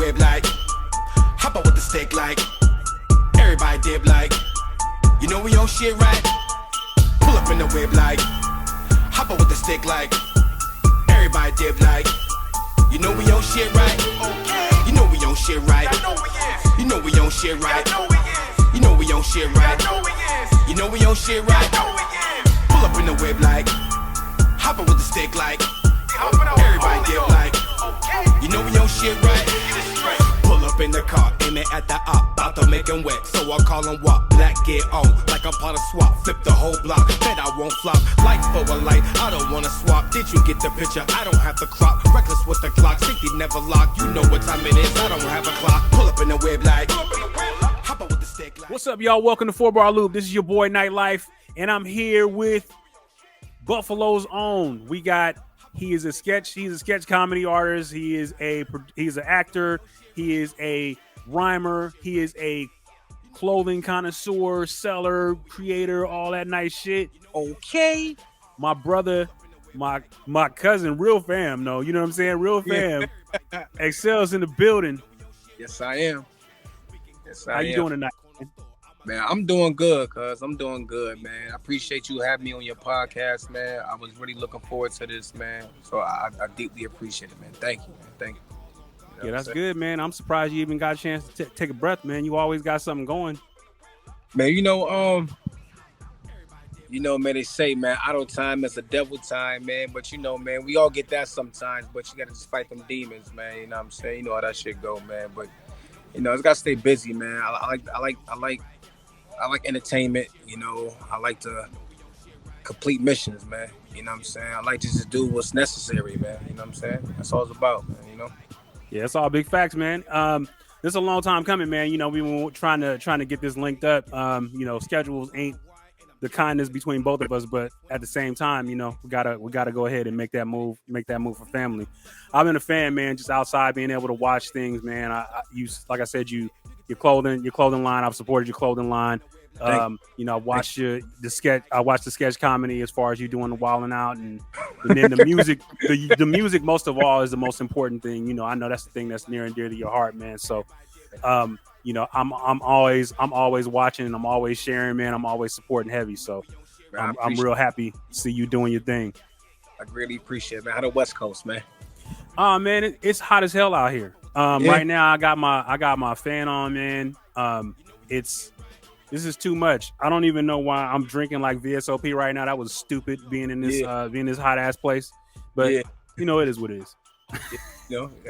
whip like, hop up with the stick like, everybody dip like, you know we on shit right. Pull up in the whip like, hop up with the stick like, everybody dip like, you know we on shit right. Okay. You know we on shit right. You know we on shit right. You know we on shit right. You know we on shit right. Pull up in the whip like, hop up with the stick like, everybody dip like, you know we on shit right. Pull up in the car, aiming at the op, bout to make him wet, so I call him WAP. Black get on, like I'm part of swap, flip the whole block, bet I won't flop. Light for a light, I don't wanna swap. Did you get the picture? I don't have to crop. Reckless with the clock, safety never lock. You know what time it is, I don't have a clock. Pull up in the whip like, hop up with the stick like. What's up, y'all? Welcome to 4 Bar Loop. This is your boy Nightlife, and I'm here with Buffalo's own. He's a sketch comedy artist. He's an actor. He is a rhymer. He is a clothing connoisseur, seller, creator, all that nice shit. Okay. My brother, my cousin, real fam, no, you know what I'm saying? Real fam. Eccell's in the building. Yes, I am. How you doing tonight? Man, I'm doing good, cuz. I'm doing good, man. I appreciate you having me on your podcast, man. I was really looking forward to this, man. So I deeply appreciate it, man. Thank you, man. Thank you. You know that's good, man. I'm surprised you even got a chance to take a breath, man. You always got something going. Man, man, they say, man, idle time is a devil time, man. But, man, we all get that sometimes. But you got to just fight them demons, man. You know what I'm saying? You know how that shit go, man. But, it's got to stay busy, man. I like entertainment, I like to complete missions, man. You know what I'm saying? I like to just do what's necessary, man. You know what I'm saying? That's all it's about, man, Yeah, it's all big facts, man. This is a long time coming, man. We were trying to get this linked up. Schedules ain't the kindness between both of us, but at the same time, we gotta go ahead and make that move for family. I've been a fan, man, just outside being able to watch things, man. Like I said, your clothing line. I've supported your clothing line. I watched the sketch comedy as far as you doing the wilding out, and then the music. the music, most of all, is the most important thing. I know that's the thing that's near and dear to your heart, man. So, I'm always watching, and I'm always sharing, man. I'm always supporting heavy. So, I'm real happy to see you doing your thing. I really appreciate it, man. How the West Coast, man? Man, it's hot as hell out here. Right now, I got my fan on, man. This is too much. I don't even know why I'm drinking like VSOP right now. That was stupid being in this hot ass place. But it is what it is.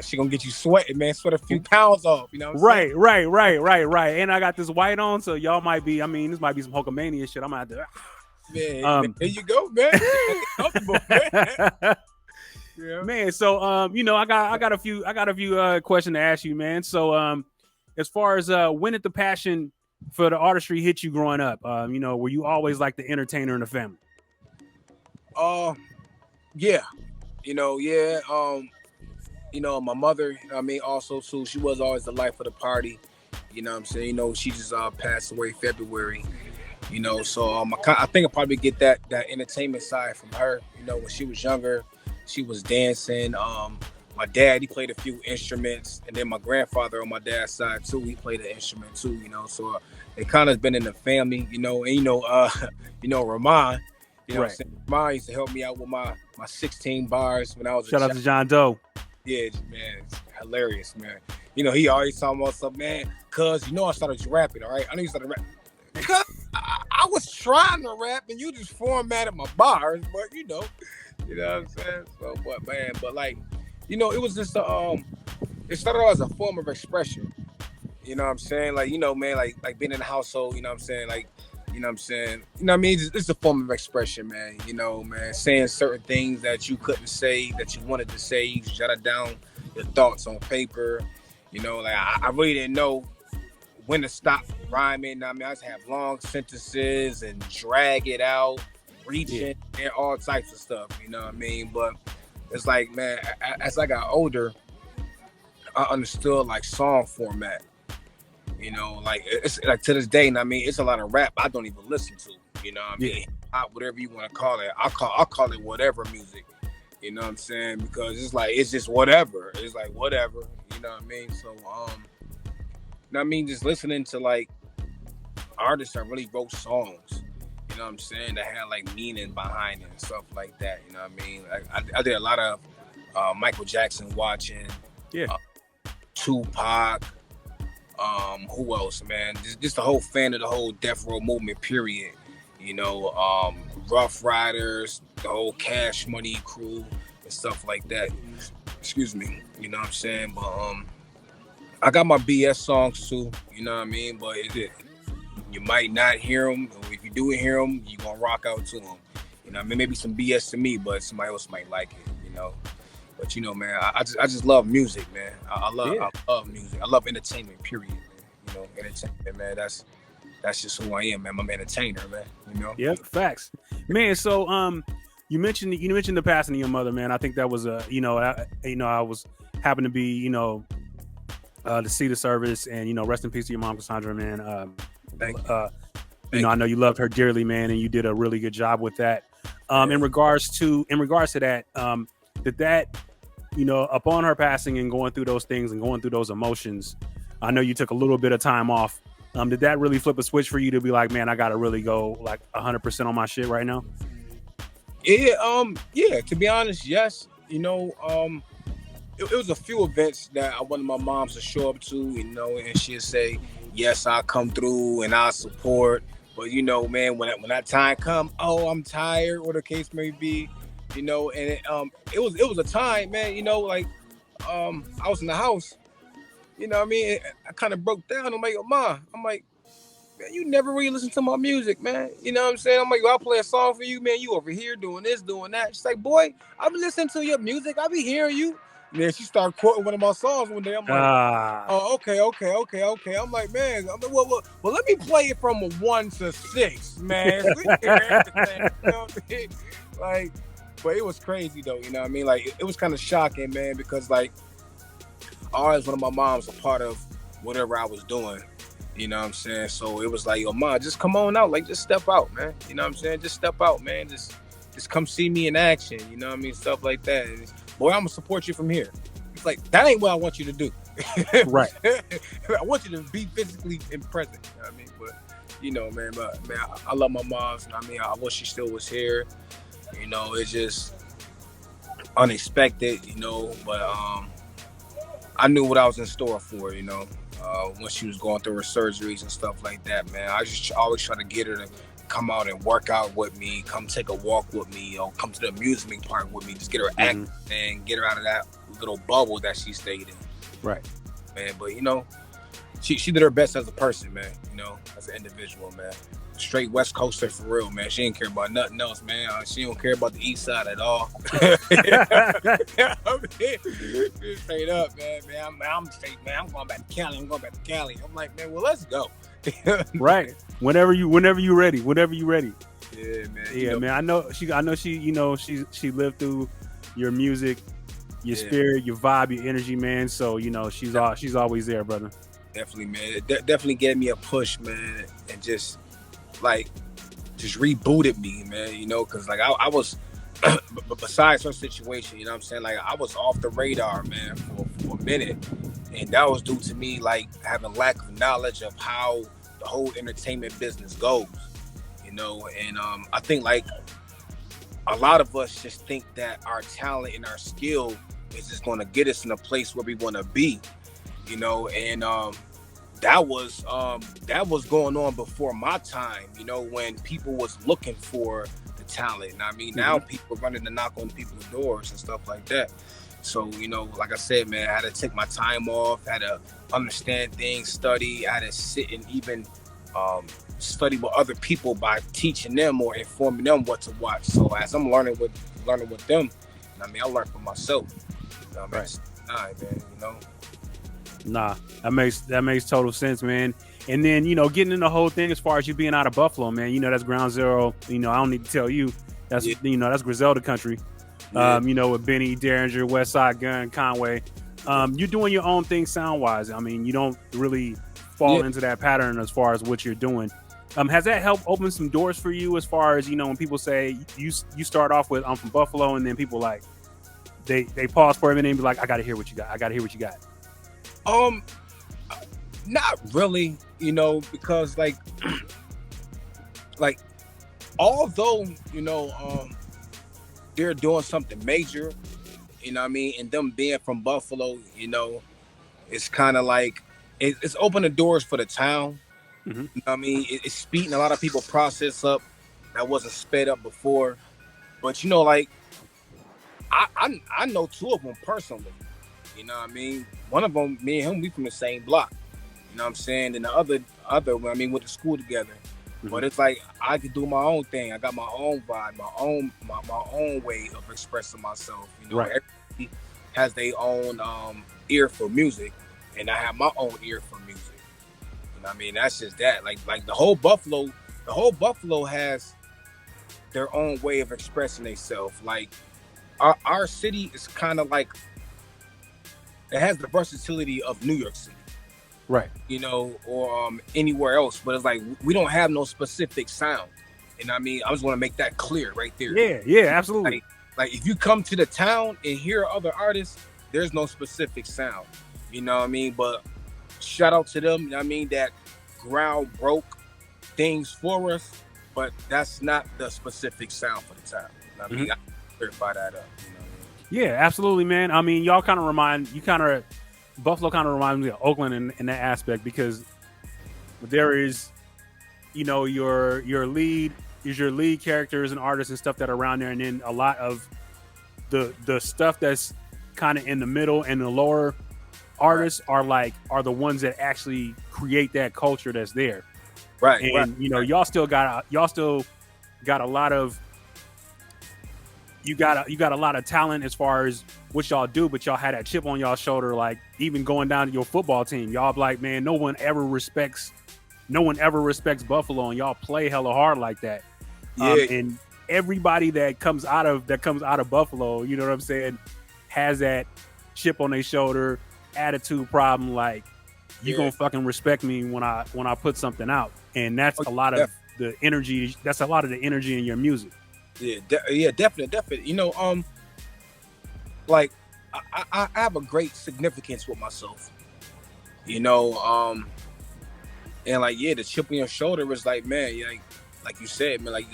She gonna get you sweating, man. Sweat a few pounds off. You know what I'm saying? Right. And I got this white on, so y'all might be. This might be some Hulkamania shit. I'm gonna have to. Man, there you go, man. Yeah. Man, so I got a few questions to ask you, man. So as far as when did the passion for the artistry hit you growing up? Were you always like the entertainer in the family? Yeah. My mother, also too, she was always the life of the party. You know what I'm saying? She just passed away February. So I think I probably get that entertainment side from her. When she was younger, she was dancing. My dad, he played a few instruments, and then my grandfather on my dad's side too, he played an instrument too. So it kind of been in the family. Ramon. Right. Ramon used to help me out with my 16 bars when I was Shout out to John Doe. Yeah, man, it's hilarious, man. He always talking about something, man, cuz I started rapping, all right? I know you started rapping. Cuz I was trying to rap and you just formatted my bars, but you know what I'm saying? So, it was just it started out as a form of expression. You know what I'm saying? Like being in the household, you know what I'm saying? It's a form of expression, man. Saying certain things that you couldn't say, that you wanted to say, you jotted down your thoughts on paper. I really didn't know when to stop rhyming. I just have long sentences and drag it out, reaching, and all types of stuff. But it's like, man, as I got older, I understood like song format. It's like to this day, it's a lot of rap I don't even listen to. Whatever you want to call it, I'll call it whatever music. You know what I'm saying? Because it's just whatever. It's like whatever. know what I mean? So, I mean, just listening to like artists that really wrote songs, you know what I'm saying, that had like meaning behind it and stuff like that. You know what I mean? Like I did a lot of Michael Jackson watching, Yeah. Tupac, who else, man? Just a whole fan of the whole Death Row movement, period. You know, Rough Riders, the whole Cash Money crew and stuff like that. Excuse me, you know what I'm saying? But I got my BS songs too, you know what I mean? But you might not hear them, or if you do hear them, you're gonna rock out to them. You know what I mean? Maybe some BS to me, but somebody else might like it, you know? But you know, man, I just love music, man. I love music. I love entertainment, period, man. You know, entertainment, man. That's just who I am, man. I'm an entertainer, man. You know? Yeah, facts. Man, so you mentioned the passing of your mother, man. I think that was I was happened to be, to see the service, and rest in peace to your mom, Cassandra, man. Thank you. I know you loved her dearly, man, and you did a really good job with that. In regards to that, did that, upon her passing and going through those things and going through those emotions, I know you took a little bit of time off. Did that really flip a switch for you to be like, man, I got to really go like 100% on my shit right now? Yeah, to be honest, yes. It was a few events that I wanted my moms to show up to, and she'd say, yes, I'll come through and I'll support. But, man, when that time come, oh, I'm tired, or the case may be, and it was a time, man, I was in the house, you know what I mean? I kind of broke down. I'm like, oh, Ma, man, you never really listen to my music, man. You know what I'm saying? I'm like, I'll play a song for you, man. You over here doing this, doing that. She's like, boy, I've been listening to your music. I be hearing you. And then she started quoting one of my songs one day. I'm like, oh, okay. I'm like, man, well, let me play it from a 1 to 6, man. We hear everything, you know what I mean? Like, but it was crazy though, you know what I mean? Like, it was kind of shocking, man, because like, I always wanted my mom's a part of whatever I was doing. You know what I'm saying? So it was like, yo, Ma, just come on out. Like, just step out, man. You know what I'm saying? Just step out, man. Just come see me in action. You know what I mean? Stuff like that. And boy, I'm going to support you from here. It's like, that ain't what I want you to do. Right. I want you to be physically present. You know what I mean? But, man, I love my moms. I mean, I wish she still was here. It's just unexpected, but I knew what I was in store for, when she was going through her surgeries and stuff like that, man. I just always try to get her to come out and work out with me, come take a walk with me, come to the amusement park with me, just get her active and get her out of that little bubble that she stayed in. Right. Man, but she did her best as a person, man, as an individual, man. Straight West Coaster for real, man. She didn't care about nothing else, man. She don't care about the East Side at all. Straight up, man. I'm straight, man. I'm going back to Cali. I'm like, man, well, let's go. Right. Whenever you ready. Yeah, man. Yeah, man. I know she lived through your music, your spirit, your vibe, your energy, man. So she's always there, brother. Definitely, man. It definitely gave me a push, man, and just rebooted me, man, because like I was besides her situation, you know what I'm saying, like I was off the radar, man, for a minute, and that was due to me like having lack of knowledge of how the whole entertainment business goes, and I think like a lot of us just think that our talent and our skill is just going to get us in a place where we want to be, and that was going on before my time, when people was looking for the talent. And I mean, now people are running to knock on people's doors and stuff like that. So, like I said, man, I had to take my time off, had to understand things, study, I had to sit and even study with other people by teaching them or informing them what to watch. So as I'm learning with them, I learned from myself. Right. Man, Nah, that makes total sense, man. And then, getting in the whole thing as far as you being out of Buffalo, man, that's ground zero. I don't need to tell you. That's, that's Griselda country. Yeah. With Benny, Derringer, Westside Gun, Conway. You're doing your own thing sound-wise. I mean, you don't really fall into that pattern as far as what you're doing. Has that helped open some doors for you as far as, when people say you start off with, I'm from Buffalo, and then people like, they pause for a minute and be like, I got to hear what you got. Um, not really, because like although they're doing something major, what I mean, and them being from Buffalo, it's kind of like it's opening the doors for the town. Hmm. You know what I mean, it's speeding a lot of people process up that wasn't sped up before. But like I know two of them personally. You know what I mean? One of them, me and him, we from the same block. You know what I'm saying? And the other, I mean, went to school together. But it's like I could do my own thing. I got my own vibe, my own way of expressing myself. Right. Everybody has their own ear for music, and I have my own ear for music. You know what I mean? That's just that. Like the whole Buffalo has their own way of expressing themselves. Like our city is kind of like it has the versatility of New York City. Right. Or anywhere else, but it's like we don't have no specific sound. And I mean, I just want to make that clear right there. Yeah, absolutely. Like if you come to the town and hear other artists, there's no specific sound. You know what I mean? But shout out to them. You know what I mean, that ground broke things for us, but that's not the specific sound for the town. You know what I mean, I clarify that up. You know what I mean? Yeah, absolutely, man. I mean, Buffalo kind of reminds me of Oakland in that aspect, because there is, your lead characters and artists and stuff that are around there, and then a lot of the stuff that's kind of in the middle and the lower artists are the ones that actually create that culture that's there. Right. And right. y'all still got a lot of you got a lot of talent as far as what y'all do, but y'all had that chip on y'all shoulder. Like even going down to your football team, y'all like, man, no one ever respects Buffalo, and y'all play hella hard like that. Yeah. And everybody that comes out of Buffalo, you know what I'm saying, has that chip on their shoulder, attitude problem. Like you gonna fucking respect me when I put something out, and that's a lot of the energy. That's a lot of the energy in your music. Yeah, definitely. Like I have a great significance with myself. And the chip on your shoulder was like, man, like you said, man, like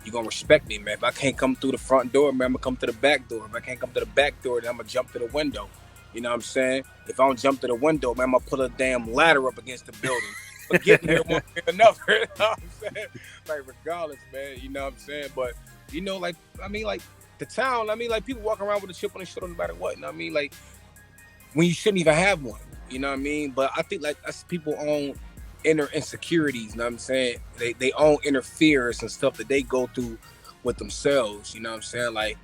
you gonna respect me, man. If I can't come through the front door, man, I'm gonna come to the back door. If I can't come to the back door, then I'm gonna jump to the window. You know what I'm saying? If I don't jump to the window, man, I'm gonna put a damn ladder up against the building. But getting there one way or another, you know what I'm saying? Like regardless, man, you know what I'm saying? But like the town, like people walk around with a chip on their shoulder no matter what. You know what I mean? Like when you shouldn't even have one. You know what I mean? But I think like that's people own inner insecurities. You know what I'm saying? They own inner fears and stuff that they go through with themselves. You know what I'm saying? Like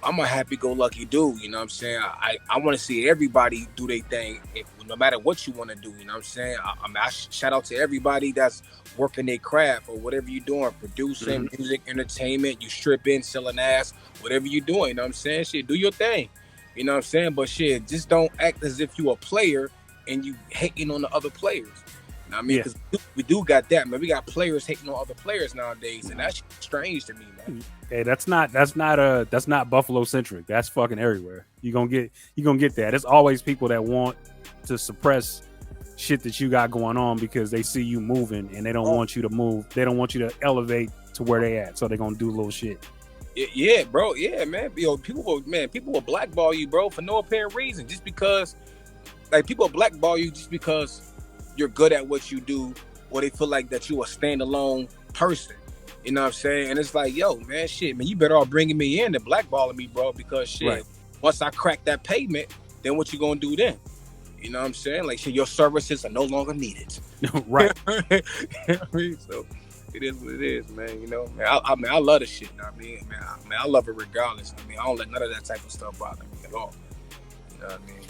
I'm a happy-go-lucky dude. You know what I'm saying? I want to see everybody do their thing, no matter what you want to do. You know what I'm saying? I shout out to everybody that's working their craft or whatever you're doing, producing, music, entertainment, you stripping, selling ass, whatever you're doing. You know what I'm saying? Shit, do your thing. You know what I'm saying? But shit, just don't act as if you a player and you hating on the other players. You know what I mean? Because we do got that, man. We got players hating on other players nowadays, and that's strange to me, man. Hey, that's not Buffalo centric. That's fucking everywhere. You gonna get that. It's always people that want to suppress shit that you got going on because they see you moving and they don't want you to move. They don't want you to elevate to where they at. So they're gonna do little shit. Yeah, bro. Yeah, man. People will blackball you, bro, for no apparent reason. Just because, like, people blackball you just because you're good at what you do, or they feel like that you a standalone person. You know what I'm saying? And it's like, yo, man, shit, man, you better all bringing me in than blackballing me, bro, because shit, right. Once I crack that pavement, then what you gonna do then? You know what I'm saying? Like, shit, your services are no longer needed. Right. You know what I mean? So it is what it is, man. You know, man, I love the shit. You know what I mean? Man, I love it regardless. I mean, I don't let none of that type of stuff bother me at all. You know what I mean?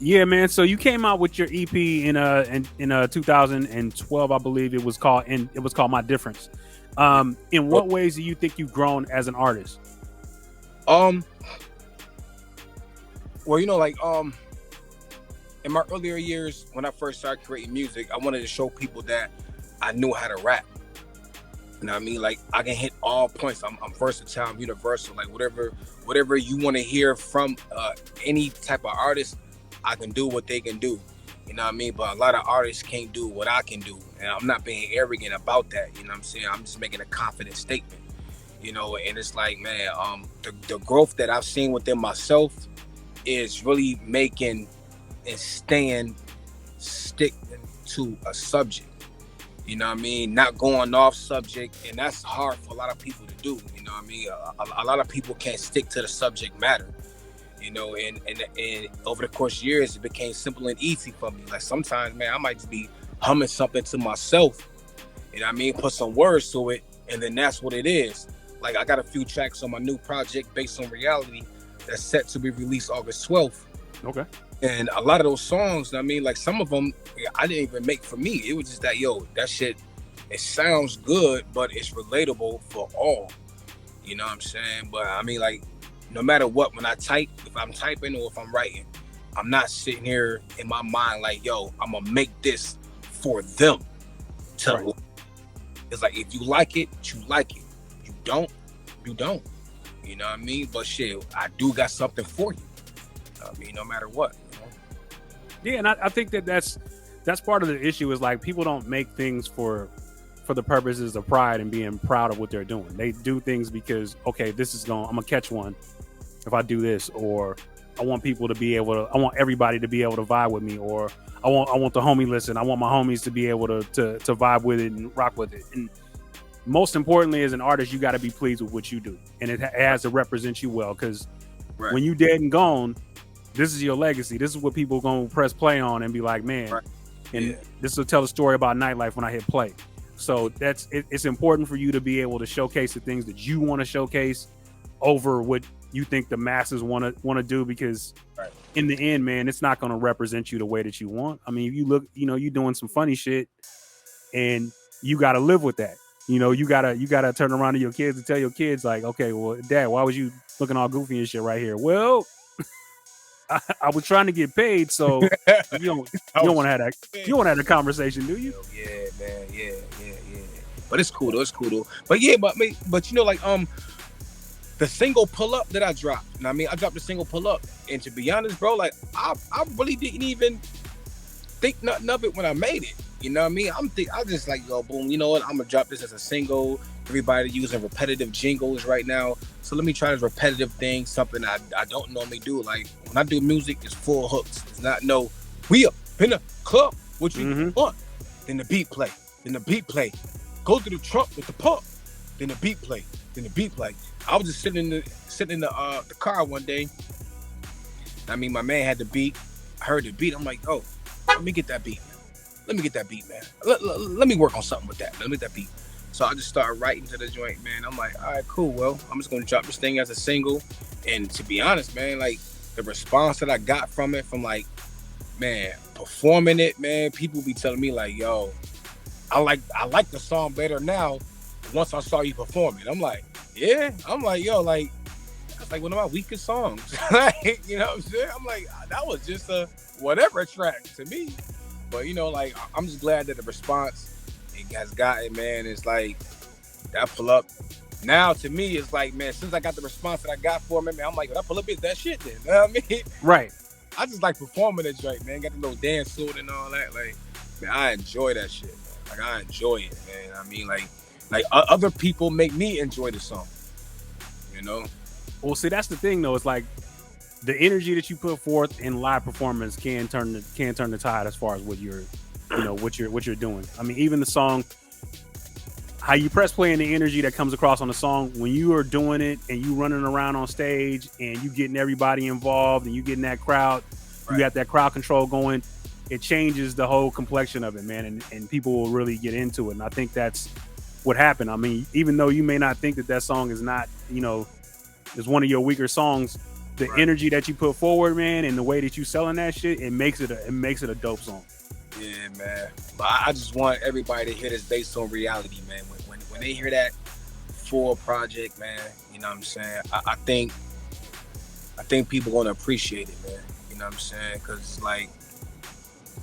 Yeah, man. So you came out with your EP in 2012, I believe it was called, and it was called My Difference. In what ways do you think you've grown as an artist? Well, you know, like in my earlier years when I first started creating music, I wanted to show people that I knew how to rap. You know what I mean? Like I can hit all points. I'm versatile, I'm universal. Like whatever you want to hear from any type of artist, I can do what they can do. You know what I mean? But a lot of artists can't do what I can do. And I'm not being arrogant about that. You know what I'm saying? I'm just making a confident statement. You know, and it's like, man, the growth that I've seen within myself is really making and staying stick to a subject. You know what I mean? Not going off subject, and that's hard for a lot of people to do. You know what I mean? A lot of people can't stick to the subject matter. You know, and over the course of years, it became simple and easy for me. Like sometimes, man, I might just be humming something to myself. You know what I mean? Put some words to it, and then that's what it is. Like I got a few tracks on my new project based on reality that's set to be released August 12th. Okay. And a lot of those songs, I mean, like some of them I didn't even make for me. It was just that, that shit, it sounds good, but it's relatable for all. You know what I'm saying? But I mean, like, no matter what, when I type, if I'm typing or if I'm writing, I'm not sitting here in my mind like, I'm gonna make this for them. Right. It's like, if you like it, you like it. You don't, you don't. You know what I mean? But shit, I do got something for you. I mean, no matter what. You know? Yeah, and I think that's part of the issue is like people don't make things for the purposes of pride and being proud of what they're doing. They do things because, okay, I'm gonna catch one if I do this, or I want people to be able to, I want everybody to be able to vibe with me, or I want the homie listen. I want my homies to be able to vibe with it and rock with it. And most importantly, as an artist, you got to be pleased with what you do, and it has to represent you well. Because when you dead and gone, this is your legacy. This is what people are gonna press play on and be like, man. Right. And this will tell a story about nightlife when I hit play. So it's important for you to be able to showcase the things that you want to showcase over what you think the masses want to do, because in the end, man, it's not going to represent you the way that you want. I mean, if you look, you're doing some funny shit and you got to live with that. You gotta turn around to your kids and tell your kids like, okay, well, Dad, why was you looking all goofy and shit right here? Well, I was trying to get paid, so you don't want to have that. You don't want to have the conversation, do you? Yeah, man. Yeah. But it's cool though. But yeah, but like the single Pull Up that I dropped. And I mean, I dropped the single Pull Up, and to be honest, bro, like I really didn't even think nothing of it when I made it. You know what I mean? I just like, boom. You know what? I'm gonna drop this as a single. Everybody using repetitive jingles right now, so let me try this repetitive thing. Something I don't normally do. Like when I do music, it's full hooks. It's not no. We up in the club. What you want? Then the beat play. Go to the trunk with the pump. Then the beat play. I was just sitting in the car one day. I mean, my man had the beat. I heard the beat. I'm like, let me get that beat, man. Let me work on something with that. Let me get that beat. So I just started writing to the joint, man. I'm like, all right, cool. Well, I'm just going to drop this thing as a single. And to be honest, man, like the response that I got from it, from like, man, performing it, man, people be telling me like, I like the song better now once I saw you perform it. I'm like, yeah. I'm like, like, that's like one of my weakest songs. Like, you know what I'm saying? I'm like, that was just a whatever track to me. But, like, I'm just glad that the response it has gotten, man. It's like, that Pull Up. Now, to me, it's like, man, since I got the response that I got for me, man, I'm like, that Pull Up is that shit then. You know what I mean? Right. I just like performing it, right, man. Got the little dance suit and all that. Like, man, I enjoy that shit, man. Like, I enjoy it, man. I mean, like other people make me enjoy the song, Well, see, that's the thing, though. It's like the energy that you put forth in live performance can turn the tide as far as what you're doing. I mean, even the song, how you press play and the energy that comes across on the song when you are doing it and you running around on stage and you getting everybody involved and you getting that crowd, you got that crowd control going. It changes the whole complexion of it, man, and people will really get into it. And I think that's what happened. I mean, even though you may not think that song is not, is one of your weaker songs, the energy that you put forward, man, and the way that you selling that shit, it makes it a dope song. Yeah, man. But I just want everybody to hear this based on reality, man. When they hear that full project, man, you know what I'm saying? I think people gonna appreciate it, man. You know what I'm saying? Because like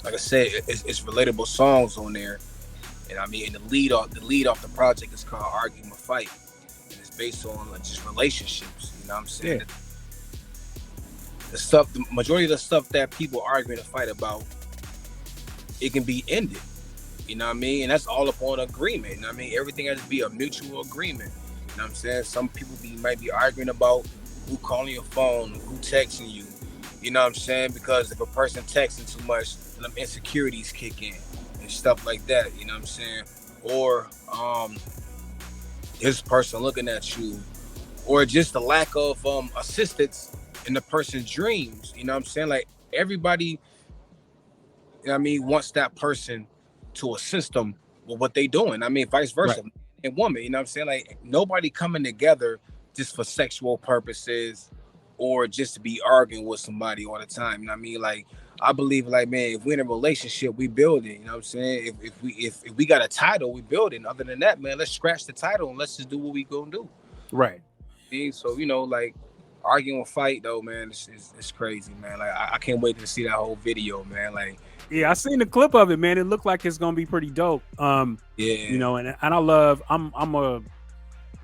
I said, it's relatable songs on there. And I mean, the lead off the project is called Argue My Fight. And it's based on just relationships, you know what I'm saying? Yeah. the majority of the stuff that people arguing and fight about, it can be ended. You know what I mean? And that's all upon agreement. You know what I mean? Everything has to be a mutual agreement. You know what I'm saying? Some people might be arguing about who calling your phone, who texting you. You know what I'm saying? Because if a person texting too much, them insecurities kick in and stuff like that. You know what I'm saying? Or this person looking at you, or just the lack of assistance in the person's dreams. You know what I'm saying? Like everybody, you know what I mean, wants that person to assist them with what they doing. I mean, vice versa, Right. and woman. You know what I'm saying? Like nobody coming together just for sexual purposes or just to be arguing with somebody all the time. You know what I mean? Like I believe, like man, if we're in a relationship, we build it. You know what I'm saying? If we got a title, we build it. And other than that, man, let's scratch the title and let's just do what we gonna do. Right. So you know, like arguing fight though, man, it's crazy, man. Like I can't wait to see that whole video, man. Like Yeah, I seen the clip of it, man. It looked like it's gonna be pretty dope. You yeah, know, and I love. I'm a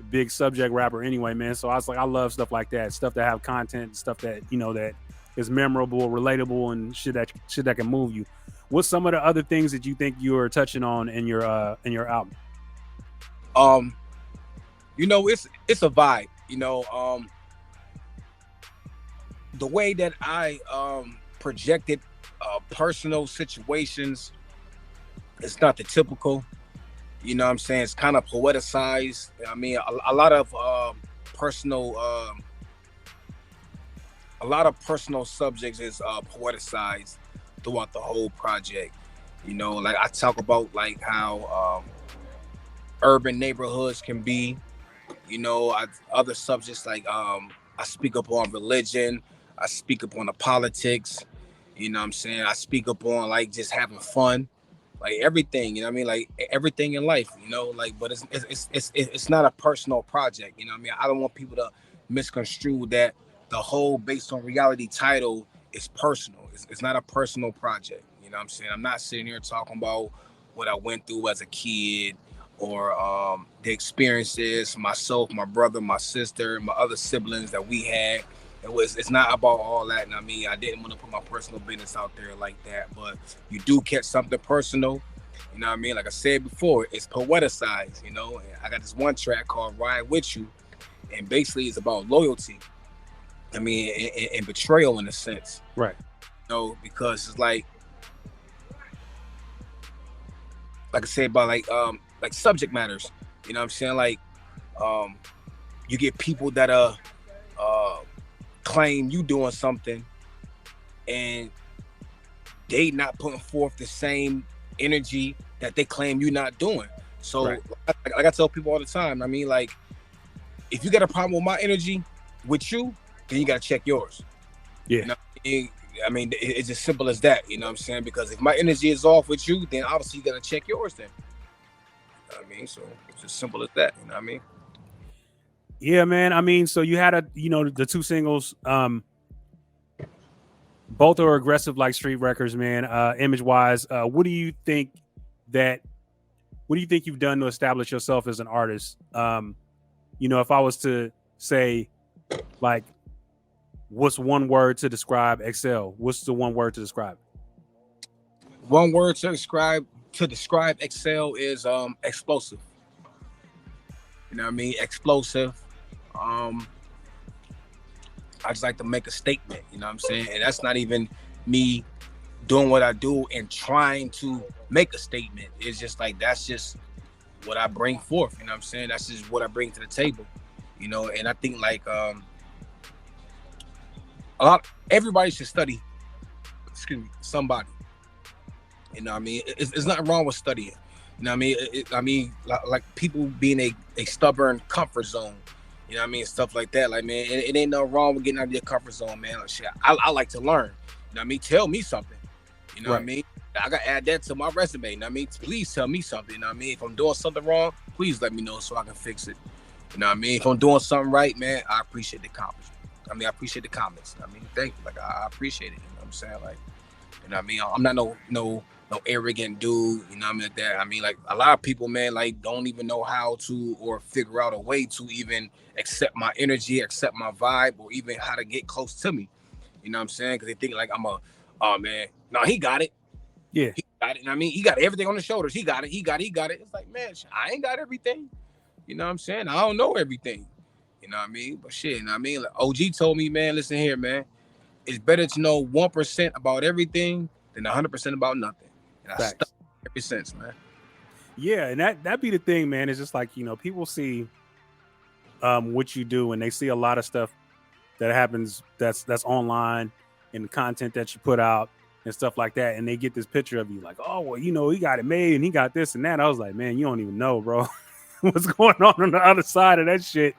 big subject rapper anyway, man. So I was like, I love stuff like that, stuff that have content, stuff that that is memorable, relatable, and shit that can move you. What's some of the other things that you think you're touching on in your album? you know, it's a vibe. You know, the way that I projected personal situations, it's not the typical. You know what I'm saying? It's kind of poeticized. I mean, a lot of personal a lot of personal subjects is poeticized throughout the whole project. You know, like I talk about like how urban neighborhoods can be. You know, other subjects like I speak up on religion, I speak up on the politics. You know what I'm saying? I speak up on like just having fun, like everything. You know what I mean? Like everything in life. You know, like but it's not a personal project. You know what I mean? I don't want people to misconstrue that the whole based on reality title is personal. It's not a personal project. You know what I'm saying? I'm not sitting here talking about what I went through as a kid or the experiences myself, my brother, my sister, my other siblings that we had. It's not about all that. And I mean, I didn't want to put my personal business out there like that, but you do catch something personal. You know what I mean? Like I said before, it's poeticized, you know. And I got this one track called Ride With You, and basically it's about loyalty. I mean, and betrayal in a sense. Right. You know, because it's like I said about like subject matters. You know what I'm saying? Like you get people that claim you doing something and they not putting forth the same energy that they claim you not doing. So Right. like I tell people all the time, I mean, like if you got a problem with my energy with you, then you got to check yours. Yeah. You know what I mean, it's as simple as that. You know what I'm saying? Because if my energy is off with you, then obviously you got to check yours then. You know what I mean? So it's as simple as that. You know what I mean? Yeah, man. I mean, so you had the two singles. Both are aggressive like street records, man. Image wise, what do you think you've done to establish yourself as an artist? If I was to say, like, what's one word to describe Eccell? What's the one word to describe? One word to describe Eccell is explosive. You know what I mean? Explosive. I just like to make a statement, you know what I'm saying? And that's not even me doing what I do and trying to make a statement. It's just like that's just what I bring forth, you know what I'm saying? That's just what I bring to the table, you know. And I think like everybody should study, somebody. You know what I mean? It's nothing wrong with studying. You know what I mean? Like people being a stubborn comfort zone. You know what I mean? Stuff like that. Like, man, it ain't nothing wrong with getting out of your comfort zone, man. Like, shit, I like to learn. You know what I mean? Tell me something. You know what I mean? I got to add that to my resume. You know what I mean? Please tell me something. You know what I mean? If I'm doing something wrong, please let me know so I can fix it. You know what I mean? If I'm doing something right, man, I appreciate the accomplishment. I mean, I appreciate the comments. I mean, thank you. Like, I appreciate it. You know what I'm saying? Like, you know what I mean? I'm not no arrogant dude, you know what I mean, like that. I mean, like a lot of people, man, like don't even know how to or figure out a way to even accept my energy, accept my vibe, or even how to get close to me. You know what I'm saying? Because they think like I'm a, oh man, no, he got it. Yeah. He got it. I mean, he got everything on the shoulders. He got it. He got it. It's like, man, I ain't got everything. You know what I'm saying? I don't know everything. You know what I mean? But shit, you know what I mean? Like OG told me, man, listen here, man. It's better to know 1% about everything than 100% about nothing. And I stuck ever since, man. Yeah, and that be the thing, man. It's just like, people see what you do, and they see a lot of stuff that happens that's online and the content that you put out and stuff like that, and they get this picture of you like, oh well, he got it made and he got this and that. I was like, man, you don't even know, bro, what's going on the other side of that shit.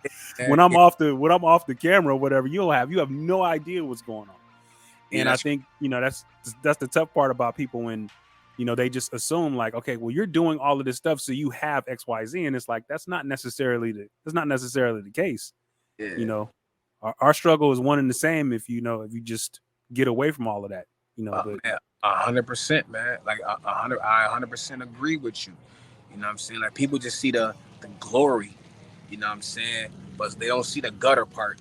When I'm off the camera or whatever, you have no idea what's going on. And I think that's the tough part about people when they just assume like, okay, well, you're doing all of this stuff so you have XYZ, and it's like that's not necessarily the case. Yeah. Our struggle is one and the same if you just get away from all of that. But 100%, man. Like 100, I 100% agree with you. You know what I'm saying? Like people just see the glory, you know what I'm saying? But they don't see the gutter part.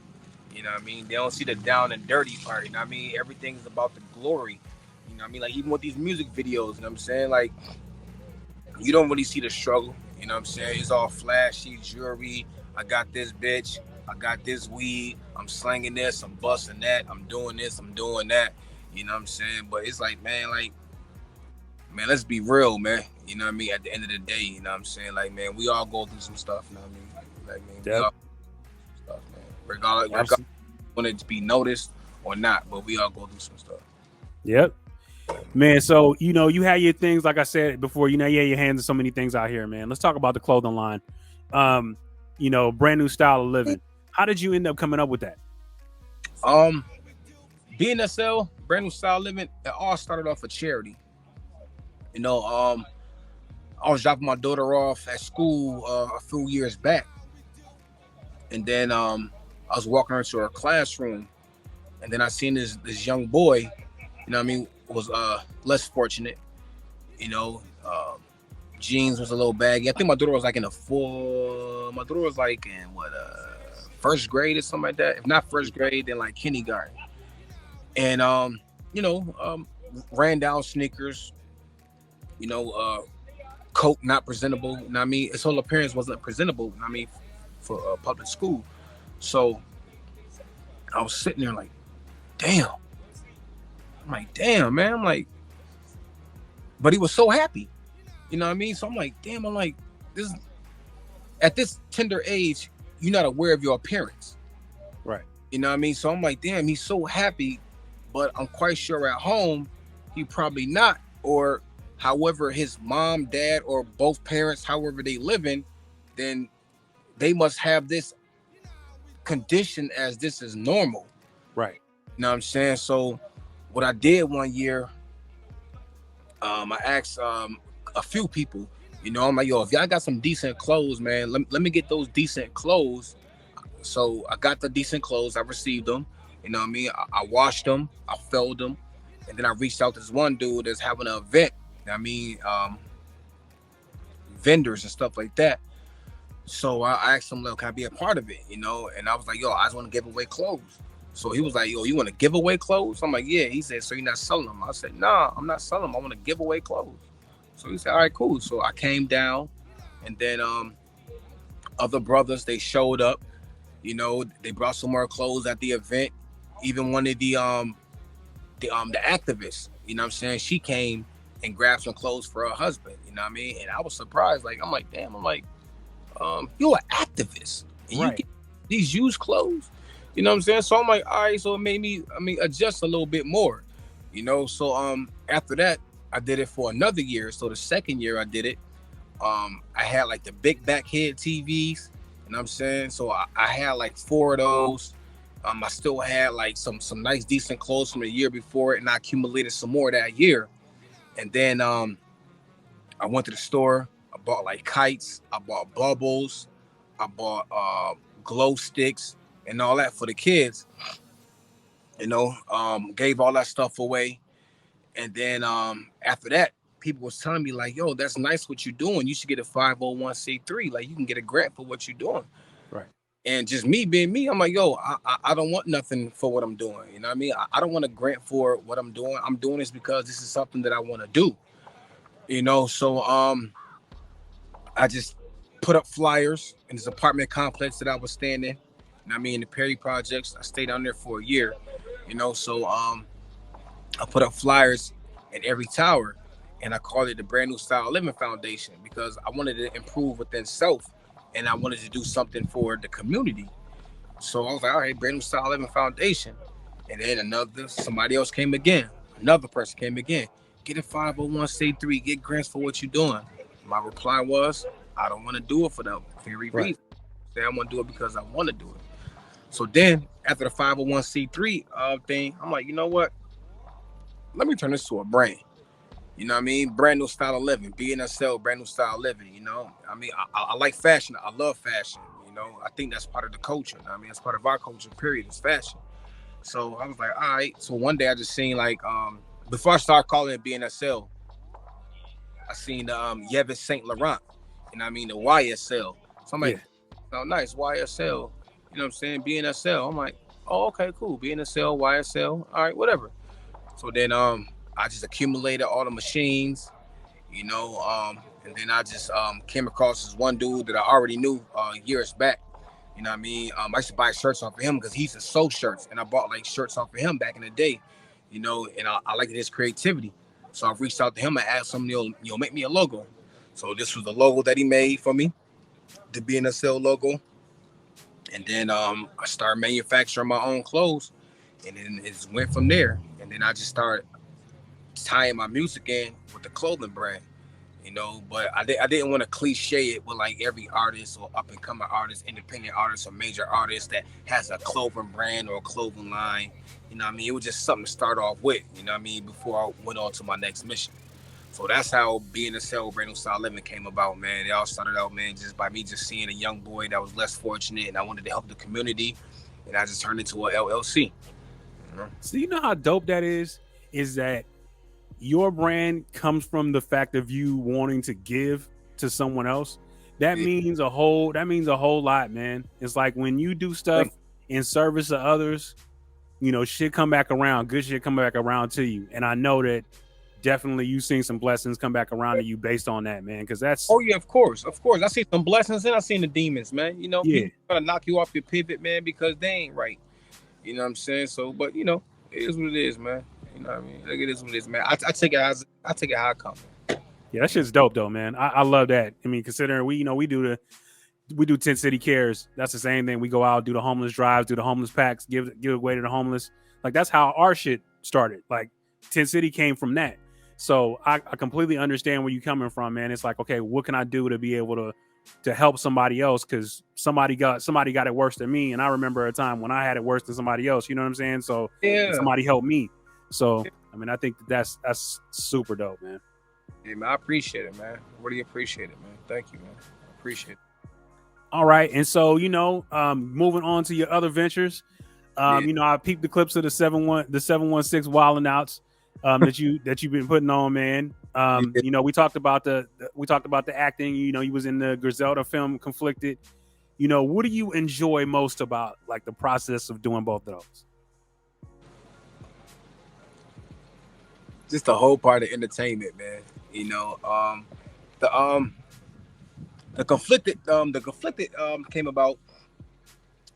You know what I mean? They don't see the down and dirty part. You know what I mean? Everything's about the glory. You know what I mean? Like even with these music videos, you know what I'm saying? Like you don't really see the struggle. You know what I'm saying? It's all flashy jewelry. I got this bitch. I got this weed. I'm slanging this. I'm busting that. I'm doing this. I'm doing that. You know what I'm saying? But it's like, man, let's be real, man. You know what I mean? At the end of the day, you know what I'm saying? Like, man, we all go through some stuff. You know what I mean? Like, man, we all go through stuff, man. Regardless when it's be noticed or not, but we all go through some stuff. Yep. Man, so you had your things, like I said before, you had your hands in so many things out here, man. Let's talk about the clothing line. Brand new style of living. How did you end up coming up with that? Being Eccell, brand new style of living, it all started off a charity. I was dropping my daughter off at school a few years back. And then I was walking her to her classroom, and then I seen this young boy, you know what I mean, was less fortunate. Jeans was a little baggy. I think my daughter was like first grade or something like that. If not first grade, then like kindergarten. And ran down sneakers, coat not presentable. You know what I mean? His whole appearance wasn't presentable, you know what I mean, for public school. So I was sitting there like, damn. I'm like, damn, man. I'm like, but he was so happy. You know what I mean? So I'm like, damn, this at this tender age, you're not aware of your appearance. Right. You know what I mean? So I'm like, damn, he's so happy, but I'm quite sure at home, he probably not. Or however his mom, dad, or both parents, however they living, then they must have this condition as this is normal. Right. You know what I'm saying? So what I did one year, I asked a few people, I'm like, yo, if y'all got some decent clothes, man, let me get those decent clothes. So I got the decent clothes. I received them. You know what I mean? I washed them. I filled them. And then I reached out to this one dude that's having an event. You know what I mean? Vendors and stuff like that. So I asked him, look, can I be a part of it? And I was like, yo, I just want to give away clothes. So he was like, yo, you want to give away clothes? I'm like, yeah. He said, so you're not selling them? I said, nah, I'm not selling them. I want to give away clothes. So he said, all right, cool. So I came down, and then other brothers, they showed up. They brought some more clothes at the event. Even one of the activists, you know what I'm saying, she came and grabbed some clothes for her husband. You know what I mean? And I was surprised. Like, I'm like, damn. I'm like, you're an activist, and right. You get these used clothes. You know what I'm saying? So I'm like, all right. So it made me, adjust a little bit more. So after that, I did it for another year. So the second year I did it, I had like the big back head TVs. You know what I'm saying? So I had like 4 of those. I still had like some nice decent clothes from the year before, and I accumulated some more that year. And then I went to the store. I bought like kites. I bought bubbles. I bought glow sticks and all that for the kids. Gave all that stuff away. And then after that, people was telling me like, yo, that's nice what you're doing. You should get a 501c3. Like you can get a grant for what you're doing. Right. And just me being me, I'm like, yo, I don't want nothing for what I'm doing. You know what I mean? I don't want to grant for what I'm doing. I'm doing this because this is something that I want to do. So I just put up flyers in this apartment complex that I was staying in. And I mean, the Perry Projects. I stayed down there for a year. So I put up flyers in every tower, and I called it the Brand New Style Living Foundation because I wanted to improve within self, and I wanted to do something for the community. So I was like, all right, Brand New Style Living Foundation. And then somebody else came again. Another person came again. Get a 501c3, get grants for what you're doing. My reply was, I don't want to do it for the very reason. Say I want to do it because I want to do it. So then after the 501c3 thing, I'm like, you know what? Let me turn this to a brand. You know what I mean? Brand New Style of Living, Eccell, Brand New Style of Living. I mean, I like fashion. I love fashion. I think that's part of the culture. I mean, it's part of our culture, period. It's fashion. So I was like, all right. So one day I just seen before I started calling it Eccell, I seen the Yevis Saint Laurent. I mean, the YSL. So I'm like, oh, nice, YSL. You know what I'm saying? Eccell. I'm like, oh, okay, cool. Eccell, YSL. All right, whatever. So then I just accumulated all the machines, and then I just came across this one dude that I already knew years back. You know what I mean? I used to buy shirts off of him because he used to sew shirts, and I bought shirts off of him back in the day, and I liked his creativity. So I reached out to him and asked him, make me a logo. So this was the logo that he made for me, the Eccell logo. And then I started manufacturing my own clothes, and then it went from there. And then I just started tying my music in with the clothing brand. But I didn't want to cliche it with every artist or up and coming artist, independent artist or major artist that has a clothing brand or a clothing line. It was just something to start off with, before I went on to my next mission. So that's how Eccell, Brand New Style Living came about, man. It all started out, man, just by me just seeing a young boy that was less fortunate, and I wanted to help the community, and I just turned into a LLC. So you know how dope that is that your brand comes from the fact of you wanting to give to someone else. That means a whole lot, man. It's like when you do stuff in service of others, shit come back around, good shit come back around to you. And I know that definitely you've seen some blessings come back around to you based on that, man. Because that's of course. I see some blessings and I seen the demons, man. People try to knock you off your pivot, man, because they ain't right. You know what I'm saying? So, but it is what it is, man. You know what I mean? Like, it is what it is, man. I take it how it comes. Yeah, that shit's dope though, man. I love that. I mean, considering we do Tent City Cares. That's the same thing. We go out, do the homeless drives, do the homeless packs, give away to the homeless. Like that's how our shit started. Like Tent City came from that. So I completely understand where you're coming from, man. It's like, okay, what can I do to be able to help somebody else? Because somebody got it worse than me, and I remember a time when I had it worse than somebody else. You know what I'm saying? So somebody helped me. So I mean, I think that's super dope, man. Yeah, man, I appreciate it, man. Really appreciate it, man. Thank you, man. I appreciate it. All right, and so moving on to your other ventures. I peeped the clips of the 716 Wildin' Outs that you've been putting on, man. We talked about the acting. You was in the Griselda film Conflicted. What do you enjoy most about the process of doing both of those? Just the whole part of entertainment, man. The conflicted came about.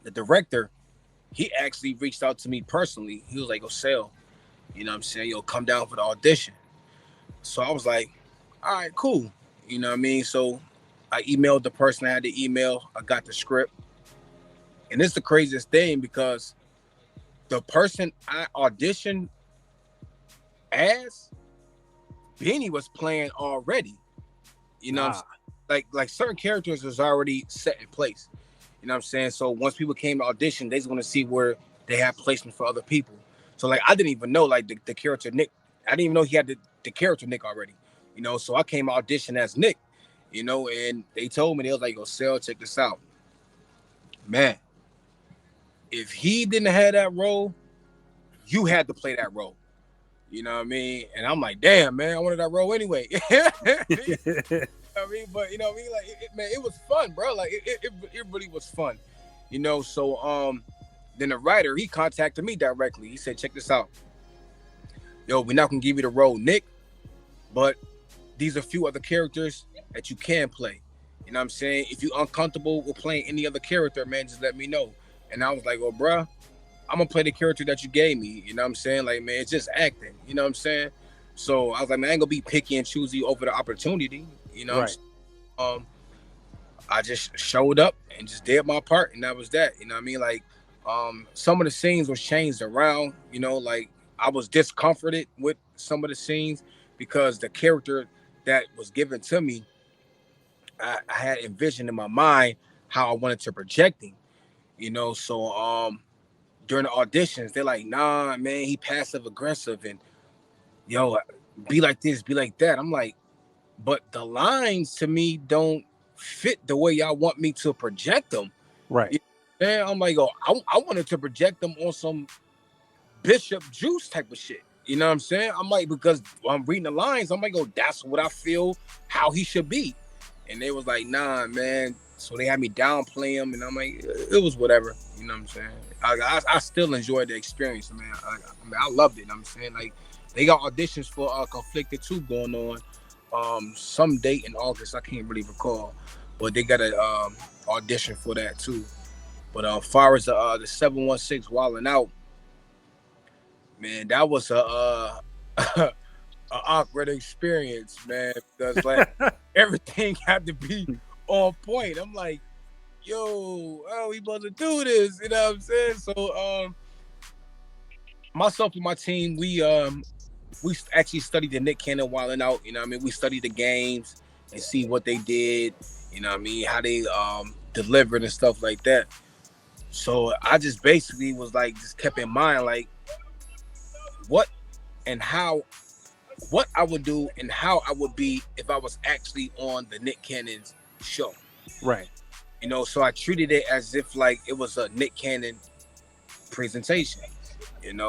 The director, he actually reached out to me personally. He was like, Eccell, you know what I'm saying? Come down for the audition. So I was like, all right, cool. You know what I mean? So I emailed the person I had to email. I got the script. And it's the craziest thing because the person I auditioned as, Benny was playing already. Like certain characters was already set in place. You know what I'm saying? So once people came to audition, they just want to see where they have placement for other people. So I didn't even know the character Nick. I didn't even know he had the character Nick already. So I came audition as Nick, and they told me, they was like, Eccell, check this out. Man, if he didn't have that role, you had to play that role. You know what I mean? And I'm like, damn, man, I wanted that role anyway. I mean, but man, it was fun, bro. Like it really was fun. So then the writer, he contacted me directly. He said, check this out. Yo, we're not gonna give you the role, Nick, but these are a few other characters that you can play. You know what I'm saying? If you're uncomfortable with playing any other character, man, just let me know. And I was like, oh, bruh, I'm gonna play the character that you gave me. You know what I'm saying? Like, man, it's just acting. You know what I'm saying? So I was like, man, I ain't gonna be picky and choosy over the opportunity. You know what Right. I'm saying? I just showed up and just did my part, and that was that. You know what I mean? Like, some of the scenes was changed around. Like I was discomforted with some of the scenes because the character that was given to me, I had envisioned in my mind how I wanted to project him. So during the auditions, they're like, "Nah, man, he passive aggressive and yo, be like this, be like that." I'm like, but the lines to me don't fit the way y'all want me to project them. Right. And I'm like, I wanted to project them on some Bishop Juice type of shit. You know what I'm saying? I'm like, because I'm reading the lines, I'm like, oh, that's what I feel how he should be. And they was like, nah, man. So they had me downplay him, and I'm like, it was whatever. You know what I'm saying? I still enjoyed the experience, man. I loved it. You know what I'm saying? Like, they got auditions for Conflicted 2 going on some date in August. I can't really recall. But they got a audition for that too. But as far as the 716 Wilding Out, man, that was a awkward experience, man, because like everything had to be on point. I'm like, yo, how we supposed to do this? You know what I'm saying? So myself and my team, we actually studied the Nick Cannon Wilding Out. You know what I mean? We studied the games and see what they did. You know what I mean? How they delivered and stuff like that. So I just basically was like, just kept in mind like what and how, what I would do and how I would be if I was actually on the Nick Cannon's show. Right. So I treated it as if like it was a Nick Cannon presentation.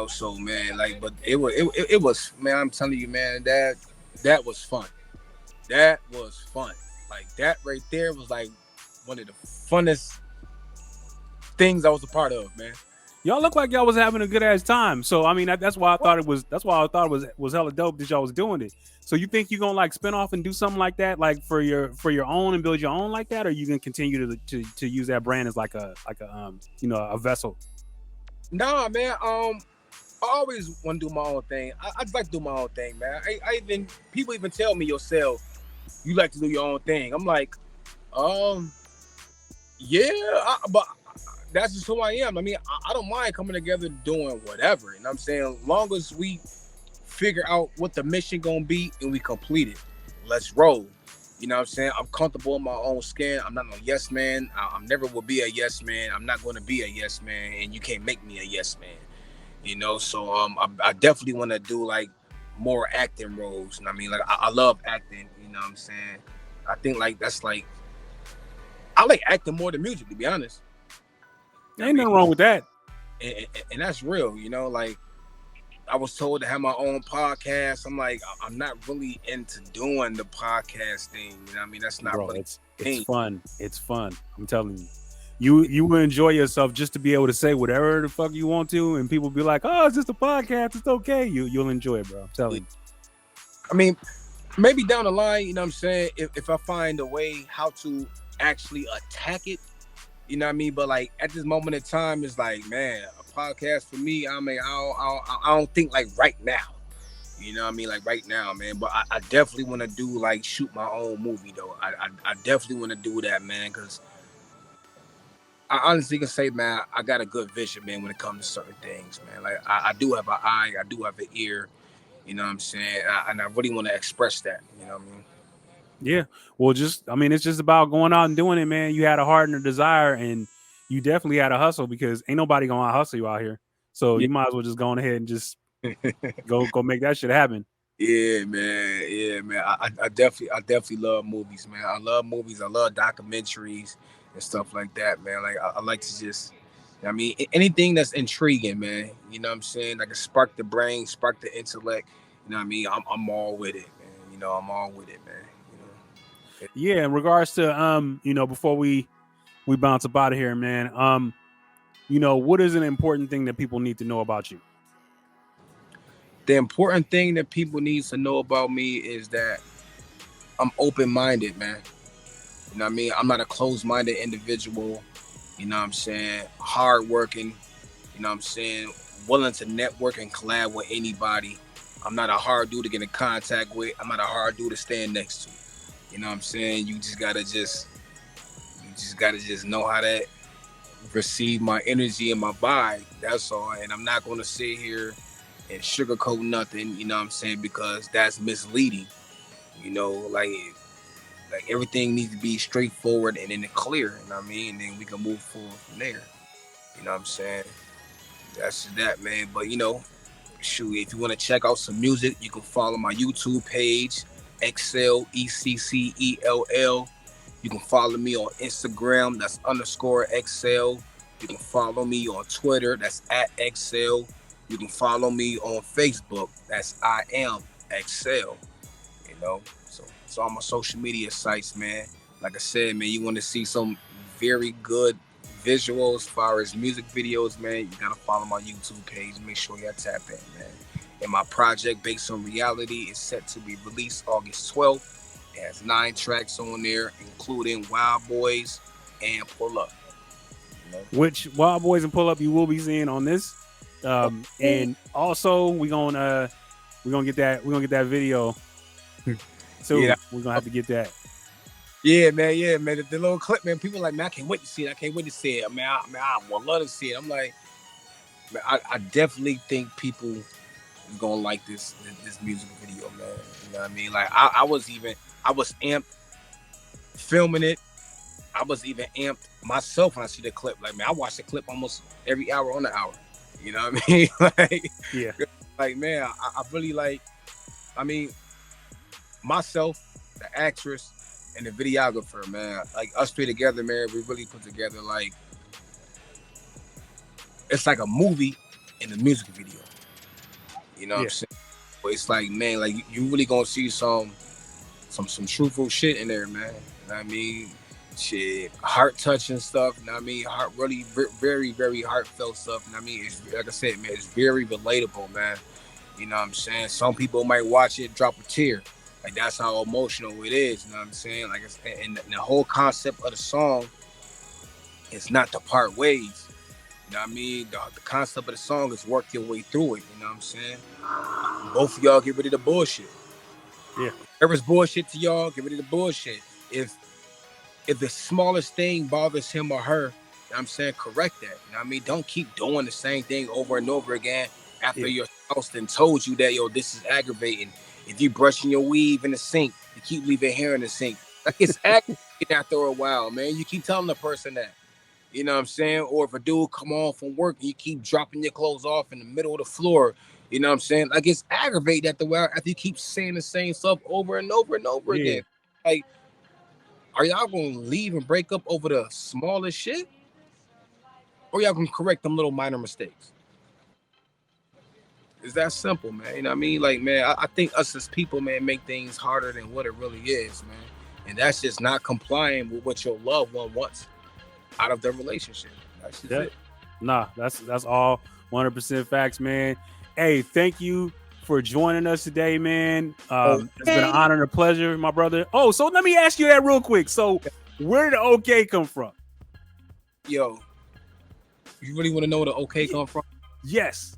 So man, like, but it was, man, I'm telling you, man, that was fun. That was fun. Like that right there was like one of the funnest things I was a part of, man. Y'all look like y'all was having a good ass time. So I mean, that's why I thought it was. That's why I thought it was hella dope that y'all was doing it. So you think you gonna like spin off and do something like that, like for your own and build your own like that, or you gonna continue to use that brand as like a a vessel? Nah, man. I always want to do my own thing. I just like to do my own thing, man. I even people even tell me yourself, you like to do your own thing. I'm like, um, yeah, but that's just who I am. I mean, I don't mind coming together doing whatever. And I'm saying, as long as we figure out what the mission gonna be and we complete it, let's roll. You know what I'm saying? I'm comfortable in my own skin. I'm not no yes man. I never will be a yes man. I'm not going to be a yes man, and you can't make me a yes man. So I definitely want to do like more acting roles. And I mean, like I love acting. You know what I'm saying? I think like that's like I like acting more than music, to be honest. I Ain't mean, nothing wrong with that. and that's real. Like I was told to have my own podcast. I'm like, I'm not really into doing the podcast thing. You know what I mean? That's not Bro, really it's fun. It's fun. I'm telling you. You will enjoy yourself just to be able to say whatever the fuck you want to, and people be like, "Oh, it's just a podcast. It's okay." You'll enjoy it, bro. I'm telling you. I mean, maybe down the line, you know what I'm saying, if I find a way how to actually attack it, you know what I mean? But like at this moment in time, it's like, man, a podcast for me, I mean, I don't think like right now. You know what I mean? Like right now, man. But I definitely want to do like shoot my own movie though. I definitely want to do that, man, because I honestly can say, man, I got a good vision, man, when it comes to certain things, man. Like I do have an eye, I do have an ear, you know what I'm saying? And I really want to express that, you know what I mean? Yeah. Well, I mean, it's just about going out and doing it, man. You had a heart and a desire, and you definitely had a hustle because ain't nobody gonna hustle you out here. So Yeah. you might as well just go on ahead and just go make that shit happen. Yeah, man. Yeah, man. I definitely love movies, man. I love movies. I love documentaries and stuff like that, man. Like I like to just, I mean, anything that's intriguing, man. You know what I'm saying? Like, spark the brain, spark the intellect. You know what I mean? I'm all with it, man. I'm all with it, man. You know. Yeah. In regards to before we we bounce up out of here, man. What is an important thing that people need to know about you? The important thing that people need to know about me is that I'm open-minded, man. You know what I mean? I'm not a closed-minded individual. You know what I'm saying? Hard-working. You know what I'm saying? Willing to network and collab with anybody. I'm not a hard dude to get in contact with. I'm not a hard dude to stand next to. You know what I'm saying? You just gotta know how to receive my energy and my vibe. That's all. And I'm not gonna sit here and sugarcoat nothing, you know what I'm saying, because that's misleading. You know, like everything needs to be straightforward and in the clear, you know what I mean? And then we can move forward from there. You know what I'm saying? That's that, man. But shoot, if you want to check out some music, you can follow my YouTube page, Eccell, Eccell. You can follow me on Instagram, that's _Eccell. You can follow me on Twitter, that's @Eccell. You can follow me on Facebook, that's I am Eccell. So it's all my social media sites, man. Like I said, man, you want to see some very good visuals as far as music videos, man, you gotta follow my YouTube page. Make sure you tap in, man. And my project, Based on Reality, is set to be released August 12th. It has 9 tracks on there, including Wild Boys and Pull Up. Which Wild Boys and Pull Up you will be seeing on this. And also we're gonna get that video. So yeah, we're gonna have to get that. Yeah, man. The little clip, man. People are like, man, I can't wait to see it. I would love to see it. I'm like, man, I definitely think people is gonna like this music video, man. You know what I mean? Like, I was amped filming it. I was even amped myself when I see the clip. Like, man, I watch the clip almost every hour on the hour. You know what I mean? Yeah. Like, man, I really like. I mean, myself, the actress, and the videographer, man, like us three together, man, we really put together like it's like a movie in the music video. You know what I'm saying? But it's like, man, like you really gonna see some truthful shit in there, man. You know what I mean? Shit, heart touching stuff. You know what I mean? Really very, very heartfelt stuff. You know what I mean? It's, like I said, man, it's very relatable, man. You know what I'm saying? Some people might watch it, drop a tear. Like, that's how emotional it is, you know what I'm saying? Like, and the whole concept of the song is not to part ways. You know what I mean? The concept of the song is work your way through it, you know what I'm saying? Both of y'all get rid of the bullshit. Yeah. Whatever's bullshit to y'all, get rid of the bullshit. If the smallest thing bothers him or her, you know what I'm saying, correct that. You know what I mean? Don't keep doing the same thing over and over again after your spouse then told you that, yo, this is aggravating. If you brushing your weave in the sink, you keep leaving hair in the sink. Like, it's aggravating after a while, man. You keep telling the person that. You know what I'm saying? Or if a dude come home from work and you keep dropping your clothes off in the middle of the floor, you know what I'm saying? Like, it's aggravating after a while after you keep saying the same stuff over and over and over again. Like, are y'all going to leave and break up over the smallest shit? Or y'all going to correct them little minor mistakes? It's that simple, man. You know what I mean? Like, man, I think us as people, man, make things harder than what it really is, man. And that's just not complying with what your loved one wants out of the relationship. That's just it. Nah, that's all 100% facts, man. Hey, thank you for joining us today, man. It's been an honor and a pleasure, my brother. Oh, so let me ask you that real quick. So, where did the OK come from? Yo, you really want to know where the OK come from? Yes.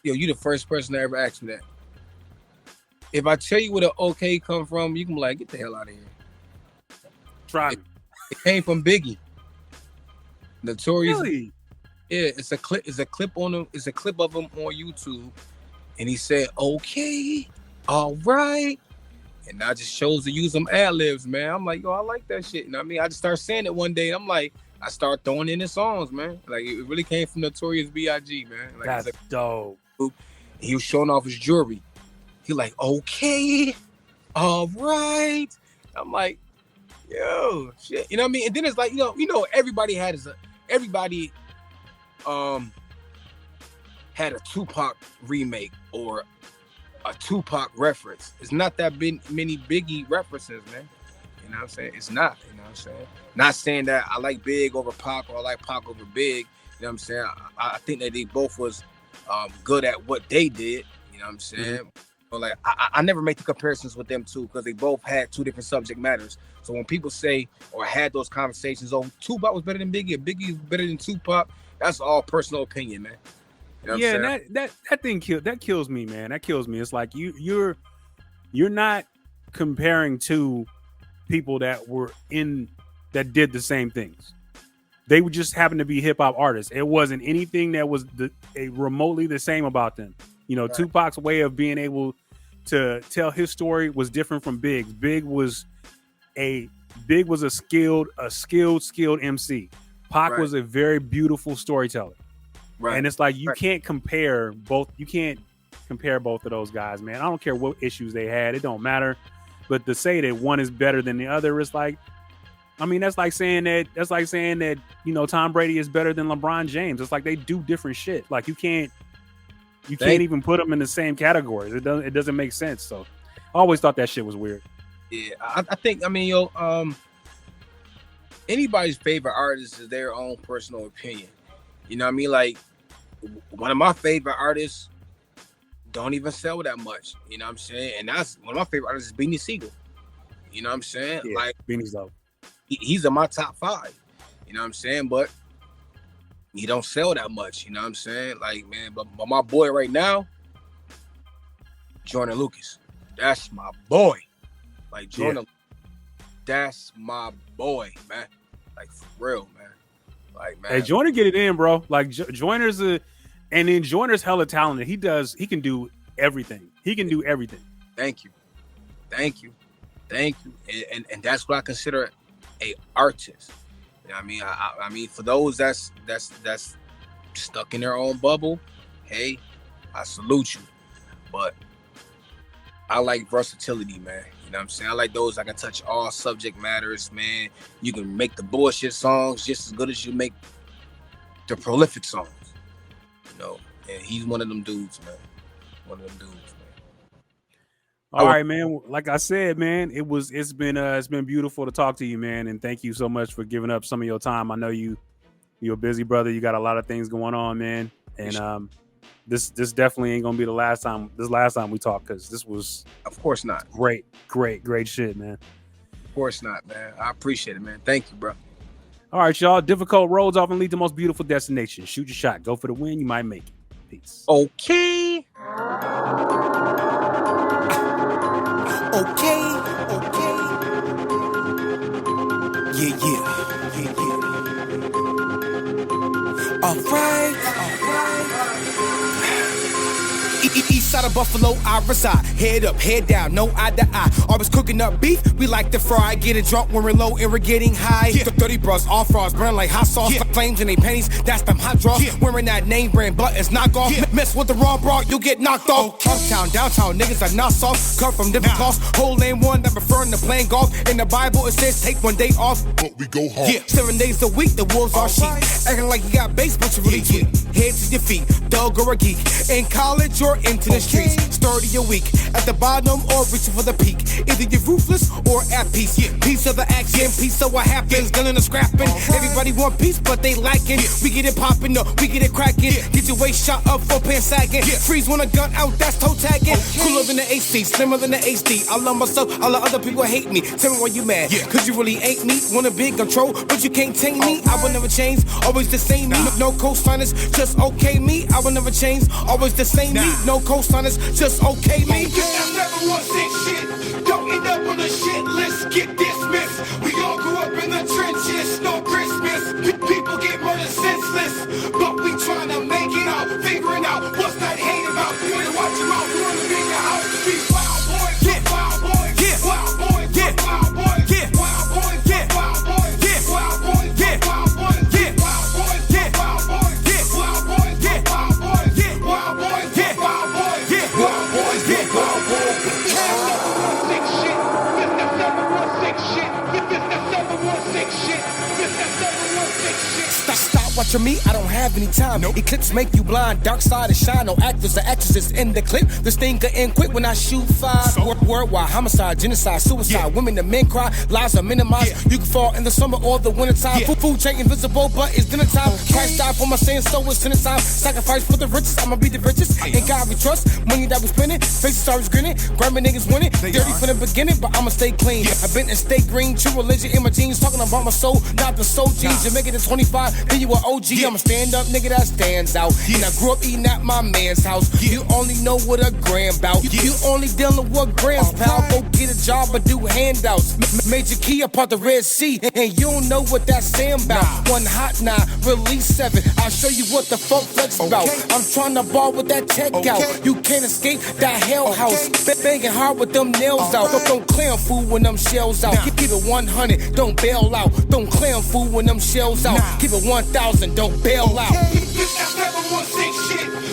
Yo, you the first person to ever ask me that. If I tell you where the OK come from, you can be like, get the hell out of here. Try me. It came from Biggie. Notorious. Really? Yeah, it's a clip of him on YouTube. And he said, okay, all right. And I just chose to use some ad-libs, man. I'm like, yo, I like that shit. You know what I mean? I just started saying it one day. And I'm like, I started throwing in the songs, man. Like, it really came from Notorious B.I.G., man. Like, that's dope. He was showing off his jewelry. He like, okay, all right. I'm like, yo, shit. You know what I mean? And then it's like, you know, everybody had a Tupac remake or a Tupac reference. It's not that many Biggie references, man. You know what I'm saying? It's not. You know what I'm saying? Not saying that I like Big over Pac or I like Pac over Big. You know what I'm saying? I think that they both was good at what they did. You know what I'm saying? Mm-hmm. But like I never make the comparisons with them two because they both had two different subject matters. So when people say or had those conversations, oh, Tupac was better than Biggie, Biggie was better than Tupac, that's all personal opinion, man. You know yeah, that thing kills me, man. That kills me. It's like you're not comparing two people that did the same things. They would just happen to be hip hop artists. It wasn't anything that was remotely the same about them. You know, right. Tupac's way of being able to tell his story was different from Big's. Big was a skilled MC. Pac right. was a very beautiful storyteller. Right. And it's like you can't compare both. You can't compare both of those guys, man. I don't care what issues they had. It don't matter. But to say that one is better than the other, it's like, I mean, that's like saying that, you know, Tom Brady is better than LeBron James. It's like they do different shit. Like you can't even put them in the same categories. It doesn't make sense. So I always thought that shit was weird. Yeah, I think, I mean, anybody's favorite artist is their own personal opinion. You know what I mean? Like, one of my favorite artists don't even sell that much. You know what I'm saying? And that's one of my favorite artists is Beanie Siegel. You know what I'm saying? Yeah, like, Beanie's dope. He's in my top 5. You know what I'm saying? But he don't sell that much. You know what I'm saying? Like, man, but my boy right now, Jordan Lucas. That's my boy. Like, Jordan, that's my boy, man. Like, for real, man. Like, man. Hey, Joyner get it in, bro. Like, Joyner's Joyner's hella talented. He can do everything. He can do everything. Thank you. And that's what I consider a artist. You know what I mean? I mean, for those that's stuck in their own bubble, hey, I salute you. But I like versatility, man. You know what I'm saying? I like those that can touch all subject matters, man. You can make the bullshit songs just as good as you make the prolific songs. You know, and he's one of them dudes, man. All right, man. Like I said, man, it's been beautiful to talk to you, man, and thank you so much for giving up some of your time. I know you're a busy brother. You got a lot of things going on, man, and this definitely ain't gonna be the last time we talk, because this was, of course not, great shit, man. Of course not, man. I appreciate it, man. Thank you, bro. All right, y'all. Difficult roads often lead to the most beautiful destinations. Shoot your shot. Go for the win. You might make it. Peace. Okay. Yeah. All right. East side of Buffalo, I reside. Head up, head down, no eye to eye. Always cooking up beef, we like to fry. Get it drunk when we're low and we're getting high. Yeah. 30 bros, all frauds, burn like hot sauce. Yeah. Flames in they panties, that's them hot draws. Yeah. Wearing that name brand, but it's knockoff. Yeah. Mess with the wrong bra, you'll get knocked off. Uptown, downtown, niggas are not soft. Come from different cloths. Whole lane one that preferring to playing golf. In the Bible, it says take one day off, but we go hard. Yeah. 7 days a week, the wolves are sheep. Acting like you got base, but you really tweak. Head to your feet, dog or a geek. In college or into the streets, sturdy or weak, at the bottom or reaching for the peak. Either you're ruthless or at peace. Piece of the action, piece of what happens. Gun in the scrapping. Everybody want peace, but they lacking. We get it popping, no, we get it cracking. Get your waist shot up, 4 pants sagging. Freeze when a gun out, that's toe tagging. Cooler than the AC, slimmer than the HD. I love myself, all the other people hate me. Tell me why you mad, cause you really ain't me. Want a big control, but you can't tame me. I will never change, always the same me. No co-signers, just okay me. I will never change, always the same me. No co-signers, just okay me. That's 716 shit. Don't end up on the shit list. Get dismissed. We all grew up in the trenches. No Christmas. People get murdered senseless. But we trying to make it out. Figuring out what's that hate about. We wanna watch them out. We wanna be the house. Be wild boys. Yeah. Wild boys. Yeah. Wild boys. Yeah. Wild boys. Yeah. Wild boys. Yeah. Wild boys. Yeah. Wild boys. Yeah. Wild boys. Yeah. Wild boys. Yeah. Wild boys. Yeah. Wild boys. Yeah. Wild boys. Yeah. Wild boys. Yeah. Wild boys. Yeah. Wild boys. Yeah. Wild boys. Stop watching me, I don't have any time. Nope. Eclipse make you blind, dark side is shine. No actors or actresses in the clip. This thing could end quick when I shoot five. So? Worldwide, homicide, genocide, suicide. Women and men cry, lives are minimized. You can fall in the summer or the winter time. Food chain invisible, but it's dinner time. Christ died for my sins, so it's dinner time. Sacrifice for the richest, I'ma be the richest. In God we trust, money that we spending. Faces always grinning, grandma niggas winning. Dirty from the beginning, but I'ma stay clean. I've been and stay green, true religion in my jeans. Talking about my soul, not the soul jeans. You make it to 25, then you an OG. I'm a stand up nigga that stands out. And I grew up eating at my man's house. You only know what a gram bout. You only dealing with grams, pal. Go get a job or do handouts. Major key apart the Red Sea, and you don't know what that's saying about. One hot 9, release 7. I'll show you what the fuck flex about. I'm trying to ball with that check out. You can't escape that hell house. Banging hard with them nails out. Don't clam fool when them shells out. Keep it 100, don't bail out. Don't clam fool when them shells out. Keep it 1,000, don't bail out. This is 716 shit.